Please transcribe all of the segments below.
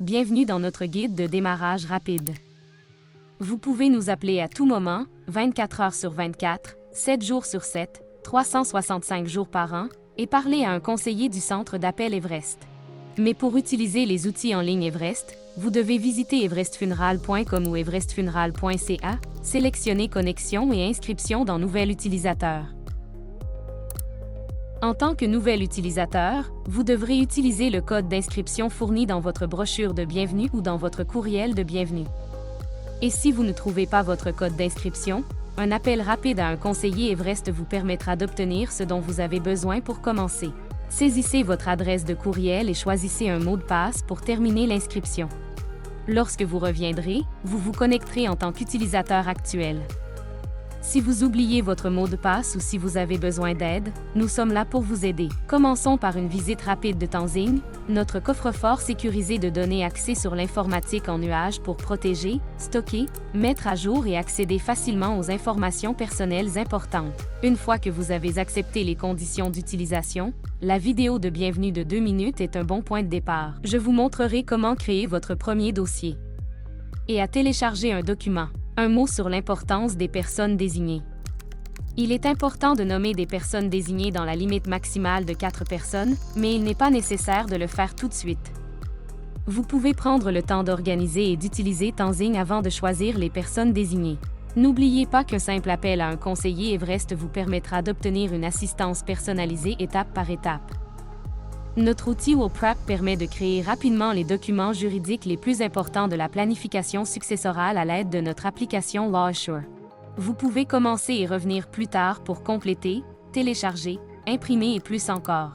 bienvenue dans notre guide de démarrage rapide. Vous pouvez nous appeler à tout moment, 24 heures sur 24, 7 jours sur 7, 365 jours par an, et parler à un conseiller du centre d'appel Everest. Mais pour utiliser les outils en ligne Everest, vous devez visiter everestfuneral.com ou everestfuneral.ca, sélectionner Connexion et inscription dans Nouvel utilisateur. En tant que nouvel utilisateur, vous devrez utiliser le code d'inscription fourni dans votre brochure de bienvenue ou dans votre courriel de bienvenue. Et si vous ne trouvez pas votre code d'inscription, un appel rapide à un conseiller Everest vous permettra d'obtenir ce dont vous avez besoin pour commencer. Saisissez votre adresse de courriel et choisissez un mot de passe pour terminer l'inscription. Lorsque vous reviendrez, vous vous connecterez en tant qu'utilisateur actuel. Si vous oubliez votre mot de passe ou si vous avez besoin d'aide, nous sommes là pour vous aider. Commençons par une visite rapide de Tanzing, notre coffre-fort sécurisé de données axé sur l'informatique en nuage pour protéger, stocker, mettre à jour et accéder facilement aux informations personnelles importantes. Une fois que vous avez accepté les conditions d'utilisation, la vidéo de bienvenue de 2 minutes est un bon point de départ. Je vous montrerai comment créer votre premier dossier et à télécharger un document. Un mot sur l'importance des personnes désignées. Il est important de nommer des personnes désignées dans la limite maximale de 4 personnes, mais il n'est pas nécessaire de le faire tout de suite. Vous pouvez prendre le temps d'organiser et d'utiliser Tanzing avant de choisir les personnes désignées. N'oubliez pas qu'un simple appel à un conseiller Everest vous permettra d'obtenir une assistance personnalisée étape par étape. Notre outil WillPrep permet de créer rapidement les documents juridiques les plus importants de la planification successorale à l'aide de notre application LawAssure. Vous pouvez commencer et revenir plus tard pour compléter, télécharger, imprimer et plus encore.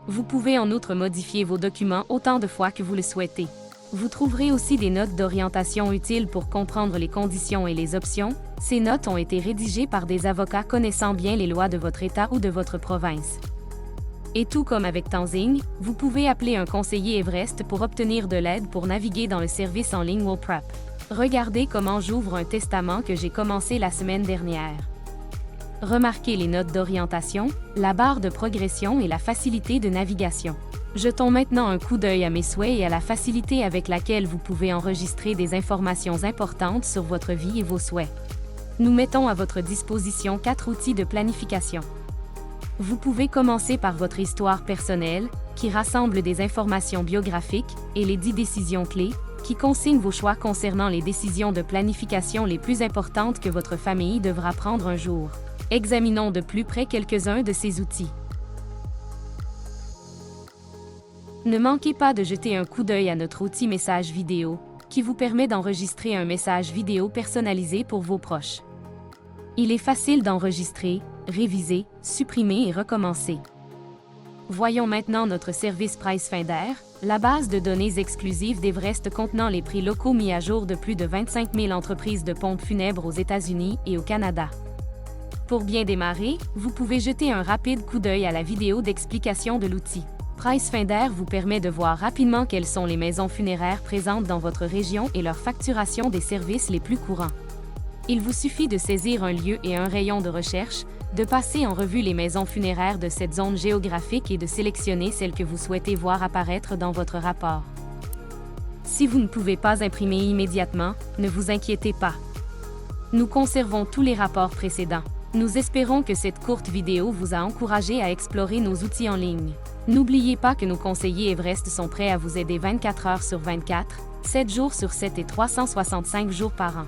Vous pouvez en outre modifier vos documents autant de fois que vous le souhaitez. Vous trouverez aussi des notes d'orientation utiles pour comprendre les conditions et les options. Ces notes ont été rédigées par des avocats connaissant bien les lois de votre État ou de votre province. Et tout comme avec Tanzing, vous pouvez appeler un conseiller Everest pour obtenir de l'aide pour naviguer dans le service en ligne WillPrep. Regardez comment j'ouvre un testament que j'ai commencé la semaine dernière. Remarquez les notes d'orientation, la barre de progression et la facilité de navigation. Jetons maintenant un coup d'œil à mes souhaits et à la facilité avec laquelle vous pouvez enregistrer des informations importantes sur votre vie et vos souhaits. Nous mettons à votre disposition 4 outils de planification. Vous pouvez commencer par votre histoire personnelle, qui rassemble des informations biographiques, et les 10 décisions clés, qui consignent vos choix concernant les décisions de planification les plus importantes que votre famille devra prendre un jour. Examinons de plus près quelques-uns de ces outils. Ne manquez pas de jeter un coup d'œil à notre outil message vidéo, qui vous permet d'enregistrer un message vidéo personnalisé pour vos proches. Il est facile d'enregistrer, réviser, supprimer et recommencer. Voyons maintenant notre service PriceFinder, la base de données exclusive d'Everest contenant les prix locaux mis à jour de plus de 25 000 entreprises de pompes funèbres aux États-Unis et au Canada. Pour bien démarrer, vous pouvez jeter un rapide coup d'œil à la vidéo d'explication de l'outil. PriceFinder vous permet de voir rapidement quelles sont les maisons funéraires présentes dans votre région et leur facturation des services les plus courants. Il vous suffit de saisir un lieu et un rayon de recherche, de passer en revue les maisons funéraires de cette zone géographique et de sélectionner celles que vous souhaitez voir apparaître dans votre rapport. Si vous ne pouvez pas imprimer immédiatement, ne vous inquiétez pas. Nous conservons tous les rapports précédents. Nous espérons que cette courte vidéo vous a encouragé à explorer nos outils en ligne. N'oubliez pas que nos conseillers Everest sont prêts à vous aider 24 heures sur 24, 7 jours sur 7 et 365 jours par an.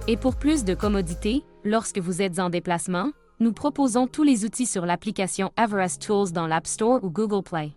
Et pour plus de commodité, lorsque vous êtes en déplacement, nous proposons tous les outils sur l'application Everest Tools dans l'App Store ou Google Play.